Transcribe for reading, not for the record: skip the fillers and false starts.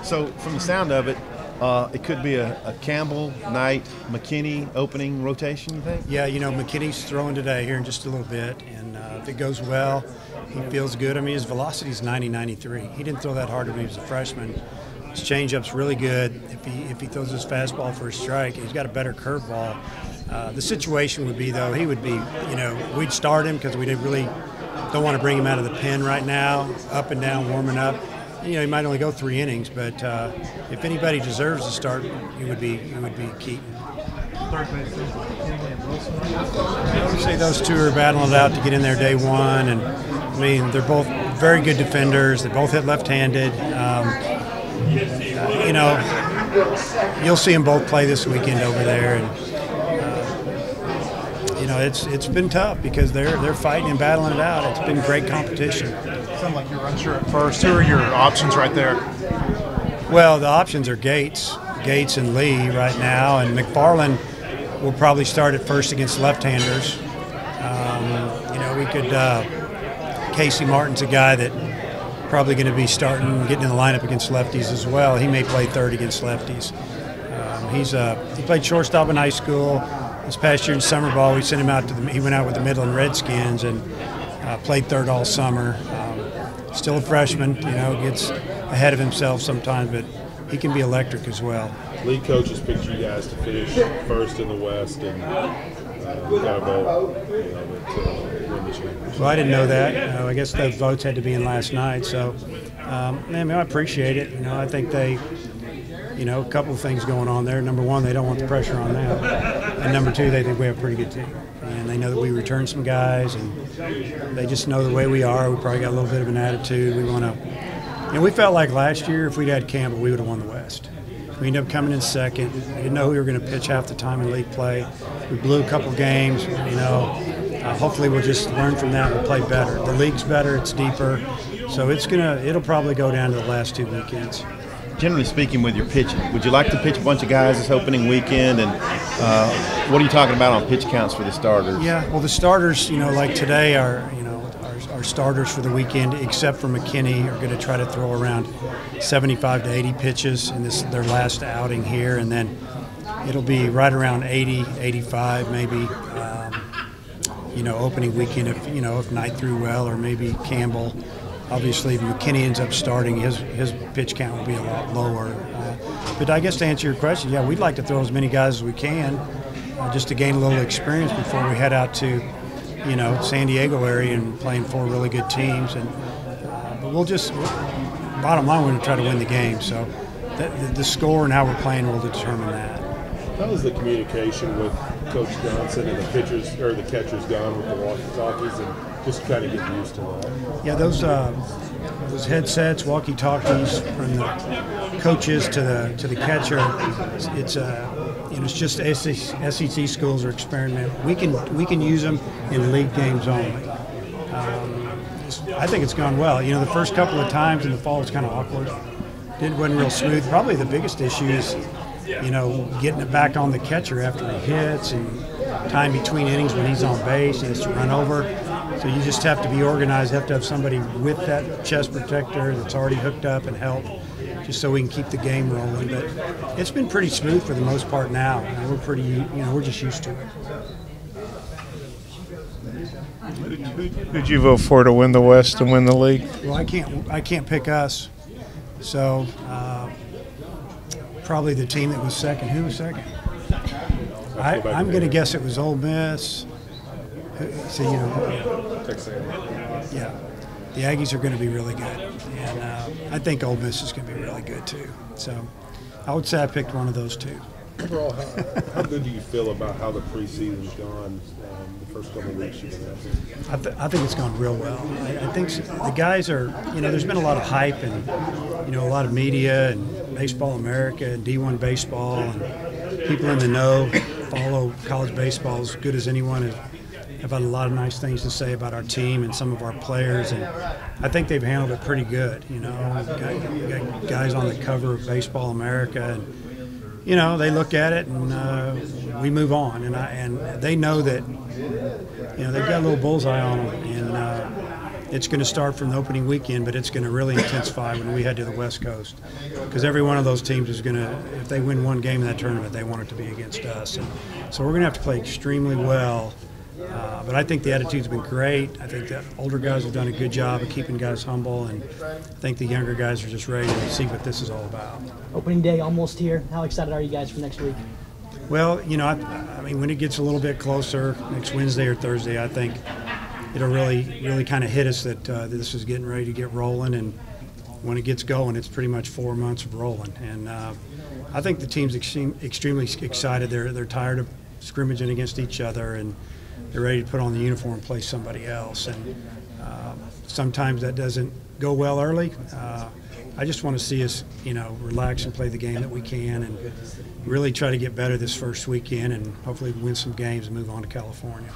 So from the sound of it, it could be a Campbell, Knight, McKinney opening rotation, you think? Yeah, McKinney's throwing today here in just a little bit, and if it goes well, he feels good. I mean, his velocity's 90-93. He didn't throw that hard when he was a freshman. His changeup's really good. If he throws his fastball for a strike, he's got a better curveball. The situation would be, though, he would be, we'd start him because we really don't want to bring him out of the pen right now, up and down, warming up. He might only go 3 innings, but if anybody deserves to start, it would be Keaton. Third base, I would say those two are battling it out to get in there day one, and I mean they're both very good defenders. They both hit left-handed. You'll see them both play this weekend over there, and it's been tough because they're fighting and battling it out. It's been great competition. Sound like you're unsure at first. Who are your options right there? Well, the options are Gates and Lee right now, and McFarland will probably start at first against left-handers. We could. Casey Martin's a guy that probably going to be getting in the lineup against lefties as well. He may play third against lefties. He played shortstop in high school. This past year in summer ball, we sent him out he went out with the Midland Redskins and played third all summer. Still a freshman, gets ahead of himself sometimes, but he can be electric as well. League coaches picked you guys to finish first in the West and got a vote, to win the championship. Well, I didn't know that. I guess those votes had to be in last night. So, I appreciate it. I think they, a couple of things going on there. Number one, they don't want the pressure on them. And number two, they think we have a pretty good team. And they know that we returned some guys, and they just know the way we are. We probably got a little bit of an attitude. We want to, we felt like last year if we'd had Campbell, we would have won the West. We ended up coming in second. We didn't know who we were going to pitch half the time in league play. We blew a couple games, hopefully we'll just learn from that and play better. The league's better, it's deeper, so it'll probably go down to the last 2 weekends. Generally speaking, with your pitching, would you like to pitch a bunch of guys this opening weekend? And what are you talking about on pitch counts for the starters? Yeah, well, the starters, like today, our starters for the weekend, except for McKinney, are going to try to throw around 75 to 80 pitches in their last outing here, and then it'll be right around 80, 85 maybe. Opening weekend if Knight threw well, or maybe Campbell. Obviously, if McKinney ends up starting, his pitch count will be a lot lower. But I guess to answer your question, yeah, we'd like to throw as many guys as we can, just to gain a little experience before we head out to, San Diego area and playing 4 really good teams. And but bottom line, we're going to try to win the game. So the score and how we're playing will determine that. How is the communication with Coach Johnson and the pitchers or the catchers gone with the walkie-talkies, and just kind of get used to that? Yeah, those headsets, walkie-talkies from the coaches to the catcher. It's just SEC schools are experimenting. We can use them in league games only. I think it's gone well. The first couple of times in the fall was kind of awkward. Wasn't real smooth. Probably the biggest issue is getting it back on the catcher after he hits, and time between innings when he's on base, he has to run over. So you just have to be organized. You have to have somebody with that chest protector that's already hooked up and help, just so we can keep the game rolling. But it's been pretty smooth for the most part now. We're just used to it. Who'd you vote for to win the West and win the league? Well, I can't pick us. So probably the team that was second. Who was second? I'm going to guess it was Ole Miss. So, yeah, the Aggies are going to be really good, and I think Ole Miss is going to be really good too. So I would say I picked one of those two. Overall, how good do you feel about how the preseason's gone? The first couple of weeks you've been out? I think it's gone real well. I think the guys are, there's been a lot of hype and, a lot of media and Baseball America and D1 baseball, and people in the know follow college baseball as good as anyone. Have had a lot of nice things to say about our team and some of our players, and I think they've handled it pretty good. We got guys on the cover of Baseball America, and they look at it and we move on, and they know that they've got a little bullseye on them, and it's going to start from the opening weekend, but it's going to really intensify when we head to the West Coast, because every one of those teams is going to, if they win one game in that tournament, they want it to be against us. And so we're going to have to play extremely well. But I think the attitude's been great. I think the older guys have done a good job of keeping guys humble, and I think the younger guys are just ready to see what this is all about. Opening day almost here. How excited are you guys for next week? Well, you know, I mean, when it gets a little bit closer, next Wednesday or Thursday, I think it'll really kind of hit us that this is getting ready to get rolling. And when it gets going, it's pretty much 4 months of rolling. And I think the team's extremely excited. They're tired of scrimmaging against each other, and they're ready to put on the uniform and play somebody else. And sometimes that doesn't go well early. I just want to see us, you know, relax and play the game that we can, and really try to get better this first weekend, and hopefully win some games and move on to California.